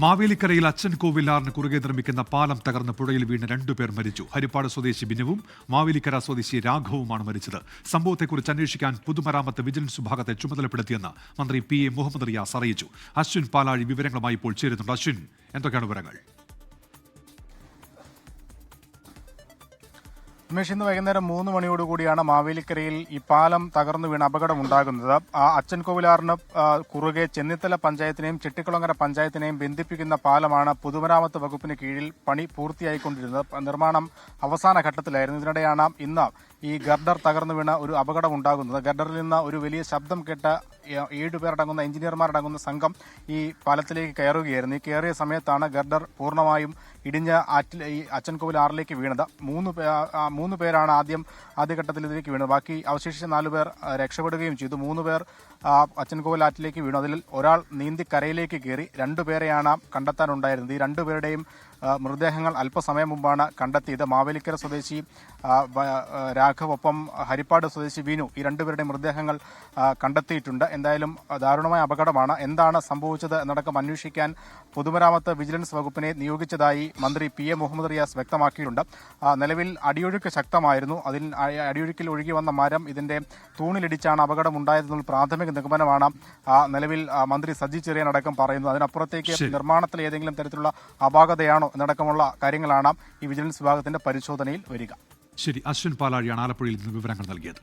മാവേലിക്കരയിൽ അച്ഛൻ കോവിലാറിന് കുറുകെ നിർമ്മിക്കുന്ന പാലം തകർന്ന് പുഴയിൽ വീണ് 2 പേർ മരിച്ചു. ഹരിപ്പാട് സ്വദേശി ബിനുവും മാവേലിക്കര സ്വദേശി രാഘവുമാണ് മരിച്ചത്. സംഭവത്തെക്കുറിച്ച് അന്വേഷിക്കാൻ പൊതുമരാമത്ത് വിജിലൻസ് വിഭാഗത്തെ ചുമതലപ്പെടുത്തിയെന്ന് മന്ത്രി PA മുഹമ്മദ് റിയാസ് അറിയിച്ചു. അശ്വിൻ പാലാഴി വിവരങ്ങളുമായി ഇപ്പോൾ ചേരുന്നുണ്ട്. അശ്വിൻ, എന്തൊക്കെയാണ് വിവരങ്ങൾ? ഉമേഷ്, ഇന്ന് വൈകുന്നേരം 3 മണിയോടുകൂടിയാണ് മാവേലിക്കരയിൽ ഈ പാലം തകർന്നു വീണ് അപകടമുണ്ടാകുന്നത്. അച്ചൻകോവിലാറിന് കുറുകെ ചെന്നിത്തല പഞ്ചായത്തിനെയും ചെട്ടിക്കുളങ്ങര പഞ്ചായത്തിനെയും ബന്ധിപ്പിക്കുന്ന പാലമാണ് പൊതുമരാമത്ത് വകുപ്പിന് കീഴിൽ പണി പൂർത്തിയായിക്കൊണ്ടിരുന്നത്. നിർമ്മാണം അവസാന ഘട്ടത്തിലായിരുന്നു. ഇതിനിടെയാണ് ഇന്ന് ഈ ഗർഡർ തകർന്നു വീണ ഒരു അപകടമുണ്ടാകുന്നത്. ഗർഡറിൽ നിന്ന് ഒരു വലിയ ശബ്ദം കേട്ട 7 പേരടങ്ങുന്ന എഞ്ചിനീയർമാരടങ്ങുന്ന സംഘം ഈ പാലത്തിലേക്ക് കയറുകയായിരുന്നു. ഈ കയറിയ സമയത്താണ് ഗർഡർ പൂർണ്ണമായും ഇടിഞ്ഞ് ഈ അച്ചൻകോവിൽ ആറിലേക്ക് വീണത്. 3 പേരാണ് ആദ്യഘട്ടത്തിൽ ഇതിലേക്ക് വീണത്. ബാക്കി അവശേഷിച്ച 4 പേർ രക്ഷപ്പെടുകയും ചെയ്തു. 3 പേർ അച്ചൻകോവിൽ ആറ്റിലേക്ക് വീണു. അതിൽ ഒരാൾ നീന്തി കരയിലേക്ക് കയറി. 2 പേരെയാണ് കണ്ടെത്താനുണ്ടായിരുന്നത്. ഈ 2 പേരുടെയും മൃതദേഹങ്ങൾ അല്പസമയം മുമ്പാണ് കണ്ടെത്തിയത്. മാവേലിക്കര സ്വദേശി രാഘവ് ഒപ്പം ഹരിപ്പാട് സ്വദേശി ബിനു, ഈ 2 പേരുടെ മൃതദേഹങ്ങൾ കണ്ടെത്തിയിട്ടുണ്ട്. എന്തായാലും ദാരുണമായ അപകടമാണ്. എന്താണ് സംഭവിച്ചത് എന്നടക്കം അന്വേഷിക്കാൻ പൊതുമരാമത്ത് വിജിലൻസ് വകുപ്പിനെ നിയോഗിച്ചതായി മന്ത്രി PA മുഹമ്മദ് റിയാസ് വ്യക്തമാക്കിയിട്ടുണ്ട്. നിലവിൽ അടിയൊഴുക്ക് ശക്തമായിരുന്നു. അതിൽ അടിയൊഴുക്കിൽ ഒഴുകി വന്ന മരം ഇതിന്റെ തൂണിലിടിച്ചാണ് അപകടമുണ്ടായതെന്നുള്ള പ്രാഥമിക നിഗമനമാണ് നിലവിൽ മന്ത്രി സജി ചെറിയാൻ അടക്കം പറയുന്നത്. അതിനപ്പുറത്തേക്ക് നിർമ്മാണത്തിൽ ഏതെങ്കിലും തരത്തിലുള്ള അപാകതയാണോ എന്നടക്കമുള്ള കാര്യങ്ങളാണ് ഈ വിജിലൻസ് വിഭാഗത്തിന്റെ പരിശോധനയിൽ വരിക. ശരി, അശ്വിൻ പാലാഴിയാണ് ആലപ്പുഴയിൽ നിന്ന് വിവരങ്ങൾ നൽകിയത്.